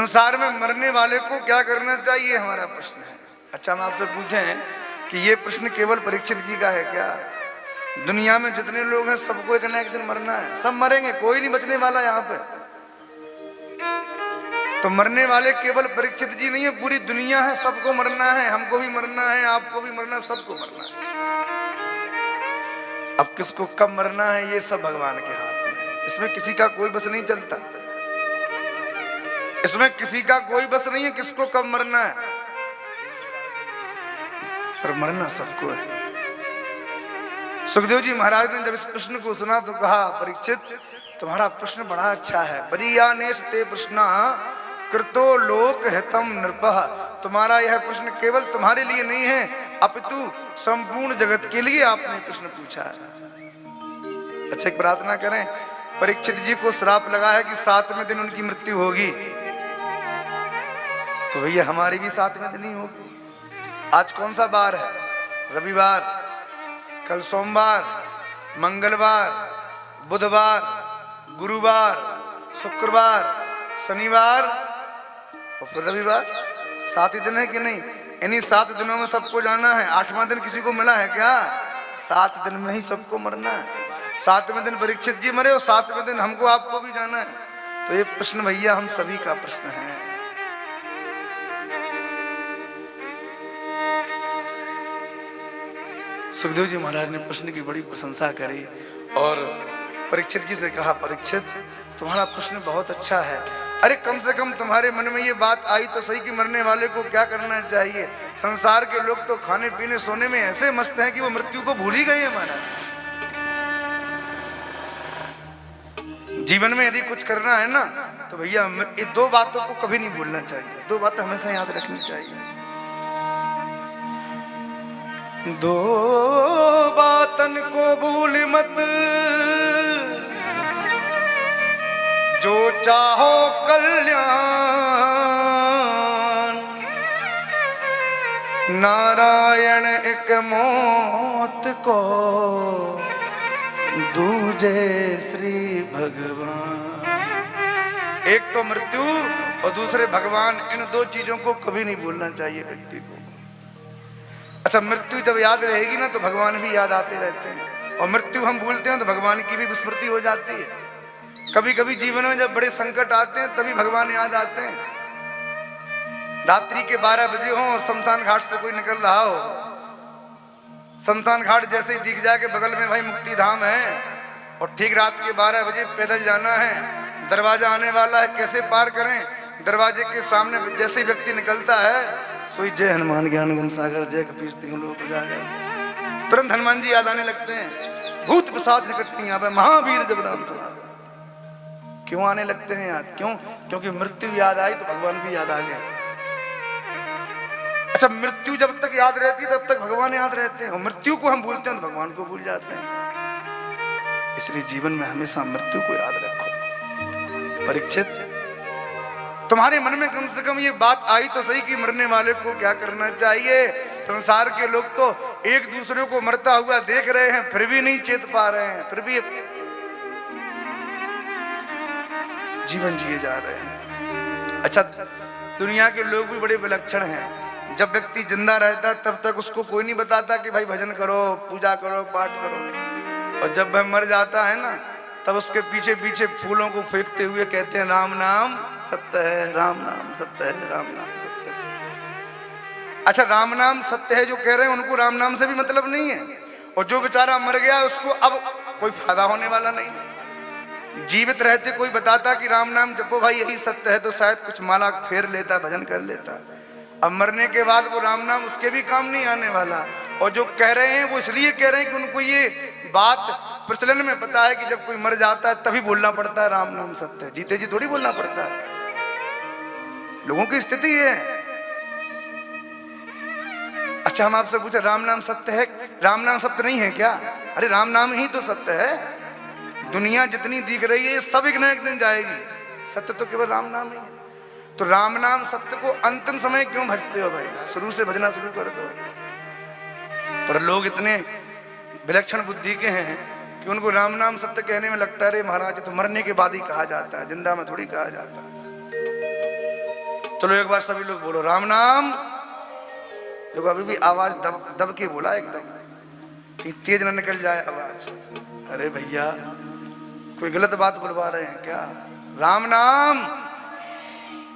संसार में मरने वाले को क्या करना चाहिए, हमारा प्रश्न है। अच्छा, हम आपसे पूछें कि ये प्रश्न केवल परीक्षित जी का है क्या? दुनिया में जितने लोग हैं सबको एक ना एक दिन मरना है, सब मरेंगे, कोई नहीं बचने वाला यहाँ पे। तो मरने वाले केवल परीक्षित जी नहीं है, पूरी दुनिया है, सबको मरना है, हमको भी मरना है, आपको भी मरना है, सबको मरना है। अब किसको कब मरना है ये सब भगवान के हाथ में है। इसमें किसी का कोई बस नहीं चलता, इसमें किसी का कोई बस नहीं है किसको कब मरना है, पर मरना सबको है। सुखदेव जी महाराज ने जब इस प्रश्न को सुना तो कहा, परीक्षित तुम्हारा प्रश्न बड़ा अच्छा है। बरीयानेश ते प्रश्न कृतो लोक हितम नृपः। तुम्हारा यह प्रश्न केवल तुम्हारे लिए नहीं है, अपितु संपूर्ण जगत के लिए आपने प्रश्न पूछा है। अच्छा, एक प्रार्थना करें। परीक्षित जी को श्राप लगा है कि 7वें दिन उनकी मृत्यु होगी, तो भैया हमारी भी 7वें दिन ही होगी। आज कौन सा बार है? रविवार, कल सोमवार, मंगलवार, बुधवार, गुरुवार, शुक्रवार, शनिवार और फिर रविवार। 7 ही दिन है कि नहीं? इन्हीं 7 दिनों में सबको जाना है। 8वां दिन किसी को मिला है क्या? 7 दिन में ही सबको मरना है। 7वें दिन परीक्षित जी मरे और 7वें दिन हमको आपको भी जाना है। तो ये प्रश्न भैया हम सभी का प्रश्न है। सुखदेव जी महाराज ने प्रश्न की बड़ी प्रशंसा करी और परीक्षित जी से कहा, परीक्षित तुम्हारा प्रश्न बहुत अच्छा है। अरे कम से कम तुम्हारे मन में ये बात आई तो सही कि मरने वाले को क्या करना चाहिए। संसार के लोग तो खाने पीने सोने में ऐसे मस्त हैं कि वो मृत्यु को भूल ही गए हैं। महाराज, जीवन में यदि कुछ करना है ना तो भैया ये 2 बातों को कभी नहीं भूलना चाहिए। 2 बातें हमेशा याद रखनी चाहिए। 2 बातन को भूल मत, जो चाहो कल्याण। नारायण एक मौत को, दूजे श्री भगवान। एक तो मृत्यु और दूसरे भगवान, इन 2 चीजों को कभी नहीं भूलना चाहिए व्यक्ति को। अच्छा, मृत्यु जब याद रहेगी ना तो भगवान भी याद आते रहते हैं, और मृत्यु हम भूलते हैं तो भगवान की भी विस्मृति हो जाती है। कभी कभी जीवन में जब बड़े संकट आते हैं तभी भगवान याद आते हैं। रात्रि के 12 बजे हो और शमशान घाट से कोई निकल रहा हो, शमशान घाट जैसे ही दिख जाए कि बगल में भाई मुक्ति धाम है, और ठीक रात के 12 बजे पैदल जाना है, दरवाजा आने वाला है, कैसे पार करें। दरवाजे के सामने जैसे व्यक्ति निकलता है, सोई जय हनुमान ज्ञान गुण सागर, जय कपीस तिहुँ लोक उजागर, तुरंत हनुमान जी याद आने लगते हैं। भूत पिशाच निकट नहीं आवे, महावीर जब नाम सुनावे। क्यों आने लगते हैं याद? क्यों? क्योंकि मृत्यु याद आई तो भगवान भी याद आ गया। अच्छा, मृत्यु जब तक याद रहती है तब तक भगवान याद रहते हैं, और मृत्यु को हम भूलते हैं तो भगवान को भूल जाते हैं। इसलिए जीवन में हमेशा मृत्यु को याद रखो। परीक्षित, तुम्हारे मन में कम से कम ये बात आई तो सही कि मरने वाले को क्या करना चाहिए। संसार के लोग तो एक दूसरे को मरता हुआ देख रहे हैं, फिर भी नहीं चेत पा रहे हैं, फिर भी जीवन जिए जा रहे हैं। अच्छा, दुनिया के लोग भी बड़े विलक्षण हैं। जब व्यक्ति जिंदा रहता है तब तक उसको कोई नहीं बताता कि भाई भजन करो, पूजा करो, पाठ करो, और जब वह मर जाता है ना तब उसके पीछे पीछे फूलों को फेंकते हुए कहते हैं, राम नाम सत्य है, राम नाम सत्य है, राम नाम सत्य है। अच्छा, राम नाम सत्य है जो कह रहे हैं उनको राम नाम से भी मतलब नहीं है, और जो बेचारा मर गया उसको अब कोई फायदा होने वाला नहीं। जीवित रहते कोई बताता कि राम नाम जपो भाई यही सत्य है तो शायद कुछ माला फेर लेता, भजन कर लेता। अब मरने के बाद वो राम नाम उसके भी काम नहीं आने वाला। और जो कह रहे हैं वो इसलिए कह रहे हैं कि उनको ये बात प्रचलन में पता है कि जब कोई मर जाता है तभी बोलना पड़ता है राम नाम सत्य है, जीते जी थोड़ी बोलना पड़ता है। लोगों की स्थिति है। अच्छा, हम आपसे पूछे राम नाम सत्य है, राम नाम सत्य नहीं है क्या? अरे राम नाम ही तो सत्य है। दुनिया जितनी दिख रही है सब एक ना एक दिन जाएगी, सत्य तो केवल राम नाम ही है। तो राम नाम सत्य को अंतिम समय क्यों भजते हो भाई? शुरू से भजना शुरू कर दो। पर लोग इतने विलक्षण बुद्धि के हैं कि उनको राम नाम सत्य कहने में लगता है, अरे महाराज तो मरने के बाद ही कहा जाता है, जिंदा में थोड़ी कहा जाता है। चलो एक बार सभी लोग बोलो राम नाम। देखो अभी भी आवाज दब के बोला एकदम, कहीं तेज ना निकल जाए आवाज। अरे भैया कोई गलत बात बुलवा रहे हैं क्या? राम नाम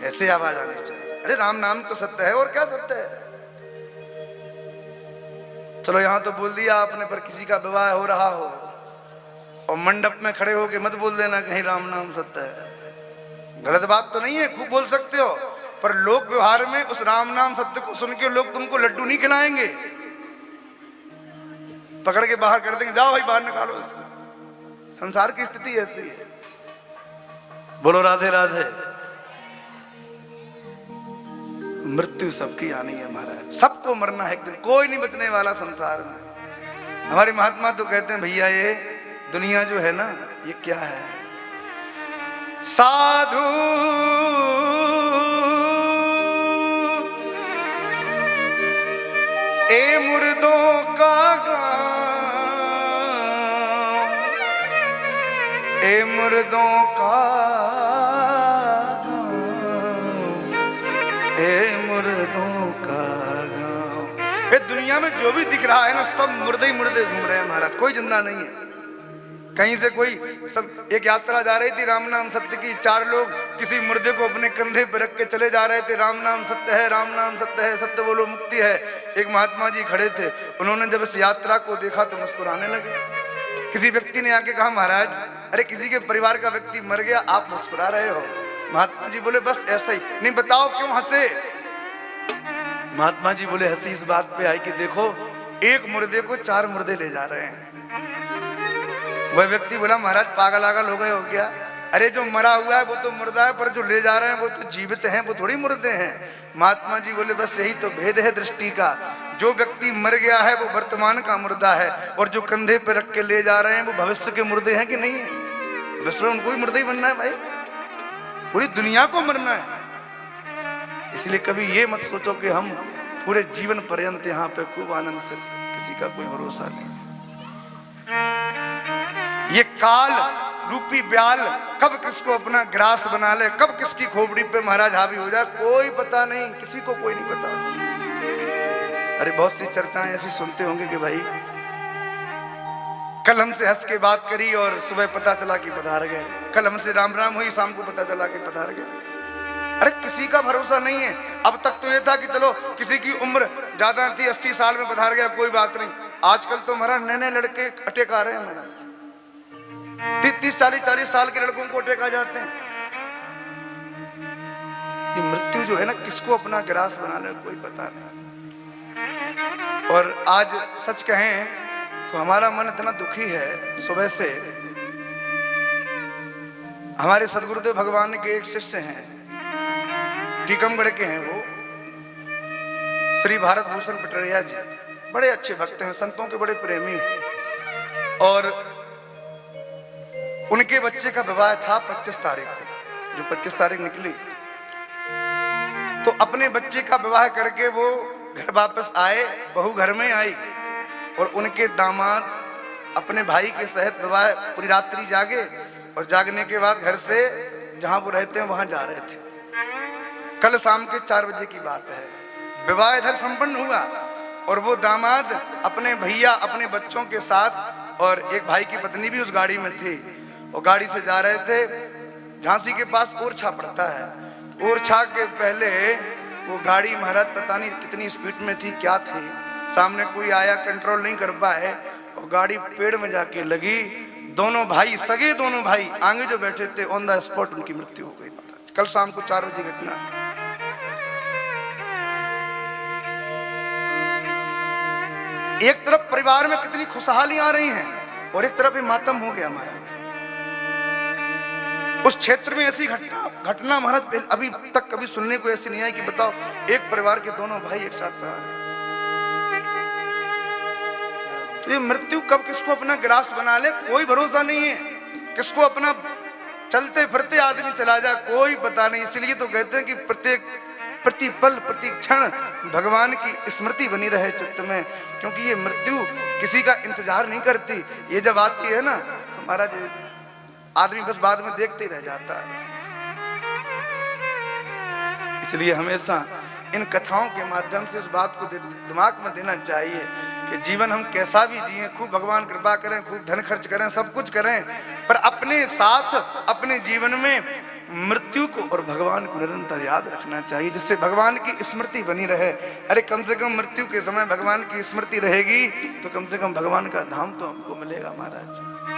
ऐसे आवाज आनी चाहिए। अरे राम नाम तो सत्य है, और क्या सत्य है? चलो यहां तो बोल दिया आपने, पर किसी का विवाह हो रहा हो और मंडप में खड़े होके मत बोल देना कहीं राम नाम सत्य है। गलत बात तो नहीं है, खूब बोल सकते हो, पर लोक व्यवहार में उस राम नाम सत्य को सुन के लोग तुमको लड्डू नहीं खिलाएंगे, पकड़ के बाहर कर देंगे, जाओ भाई बाहर निकालो इसको। संसार की स्थिति ऐसी है। बोलो राधे राधे। मृत्यु सबकी आनी है महाराज, सबको मरना है एक दिन, कोई नहीं बचने वाला संसार में। हमारे महात्मा तो कहते हैं भैया ये दुनिया जो है ना ये क्या है? साधु ए मुर्दों का गाँव, ए मुर्दों का ये दुनिया में जो भी दिख रहा है ना सब मुर्दे ही मुर्दे घूम रहे हैं महाराज, कोई जिंदा नहीं है। कहीं से कोई सब एक यात्रा जा रही थी राम नाम सत्य की, 4 लोग किसी मुर्दे को अपने कंधे पर रख के चले जा रहे थे, राम नाम सत्य है, राम नाम सत्य है, सत्य बोलो मुक्ति है। एक महात्मा जी खड़े थे, उन्होंने जब इस यात्रा को देखा तो मुस्कुराने लगे। किसी व्यक्ति ने आके कहा महाराज अरे किसी के परिवार का व्यक्ति मर गया, आप मुस्कुरा रहे हो। महात्मा जी बोले बस ऐसा ही। नहीं बताओ क्यों हंसे? महात्मा जी बोले हंसी इस बात पे आई कि देखो एक मुर्दे को 4 मुर्दे ले जा रहे हैं। वह व्यक्ति बोला महाराज पागल आगल हो गए हो क्या? अरे जो मरा हुआ है वो तो मुर्दा है, पर जो ले जा रहे हैं वो तो जीवित हैं, वो थोड़ी मुर्दे हैं। महात्मा जी बोले बस यही तो भेद है दृष्टि का। जो व्यक्ति मर गया है वो वर्तमान का मुर्दा है, और जो कंधे पे रख के ले जा रहे हैं वो भविष्य के मुर्दे हैं कि नहीं है? विश्व में उनको भी मुर्दा ही बनना है भाई, पूरी दुनिया को मरना है। इसलिए कभी ये मत सोचो कि हम पूरे जीवन पर्यंत यहाँ पे खूब आनंद से, किसी का कोई भरोसा नहीं। ये काल रूपी ब्याल कब किसको अपना ग्रास बना ले, कब किसकी खोपड़ी पे महाराज हावी हो जाए, कोई पता नहीं, किसी को कोई नहीं पता। अरे बहुत सी चर्चाएं ऐसी सुनते होंगे कि भाई कल हमसे हंस के बात करी और सुबह पता चला कि पधार गए, कल हमसे राम राम हुई शाम को पता चला कि पधार गए। अरे किसी का भरोसा नहीं है। अब तक तो ये था कि चलो किसी की उम्र ज्यादा थी, 80 साल में पधार गया, कोई बात नहीं। आजकल तो हमारा नए लड़के अटैक आ रहे हैं महाराज, 30-40 साल के लड़कों को अटैक आ जाते हैं। ये मृत्यु जो है ना किसको अपना ग्रास बना ले कोई पता नहीं। और आज सच कहें तो हमारा मन इतना दुखी है। सुबह से हमारे सदगुरुदेव भगवान के एक शिष्य हैं, टीकमगढ़ के हैं, वो श्री भारत भूषण पटरिया जी, बड़े अच्छे भक्त हैं, संतों के बड़े प्रेमी हैं। और उनके बच्चे का विवाह था 25 तारीख को, जो 25 तारीख निकली, तो अपने बच्चे का विवाह करके वो घर वापस आए, बहू घर में आई, और उनके दामाद अपने भाई के सहित विवाह पूरी रात्रि जागे, और जागने के बाद घर से जहां वो रहते हैं वहां जा रहे थे। कल शाम के 4 बजे की बात है। विवाह इधर संपन्न हुआ और वो दामाद अपने भैया अपने बच्चों के साथ और एक भाई की पत्नी भी उस गाड़ी में थी, और गाड़ी से जा रहे थे। झांसी के पास ओरछा पड़ता है। ओरछा के पहले वो गाड़ी महाराज पता नहीं कितनी स्पीड में थी, क्या थी, सामने कोई आया, कंट्रोल नहीं कर पाए और गाड़ी पेड़ में जाके लगी। दोनों भाई, सगे दोनों भाई आगे जो बैठे थे, ऑन द स्पॉट उनकी मृत्यु हो गई महाराज। कल शाम को 4 बजे घटना। एक तरफ परिवार में कितनी खुशहाली आ रही हैं और एक तरफ ही मातम हो गया महाराज। उस क्षेत्र में ऐसी घटना महाराज अभी तक कभी सुनने को ऐसी नहीं आई कि बताओ एक परिवार के दोनों भाई एक साथ रहा है। तो ये मृत्यु कब किसको अपना ग्रास बना ले कोई भरोसा नहीं है। किसको अपना चलते फिरते आदमी चला जाए कोई पता नहीं। इसलिए तो कहते हैं कि प्रत्येक प्रतिपल प्रति क्षण भगवान की स्मृति बनी रहे चित्त में, क्योंकि ये मृत्यु किसी का इंतजार नहीं करती। ये जब आती है ना तो महाराज आदमी बस बाद में देखते ही रह जाता है। इसलिए हमेशा इन कथाओं के माध्यम से इस बात को दिमाग में देना चाहिए कि जीवन हम कैसा भी जिए, खूब भगवान कृपा करें, खूब धन खर्च करें, सब कुछ करें, पर अपने साथ अपने जीवन में मृत्यु को और भगवान को निरंतर याद रखना चाहिए, जिससे भगवान की स्मृति बनी रहे। अरे कम से कम मृत्यु के समय भगवान की स्मृति रहेगी तो कम से कम भगवान का धाम तो हमको मिलेगा महाराज।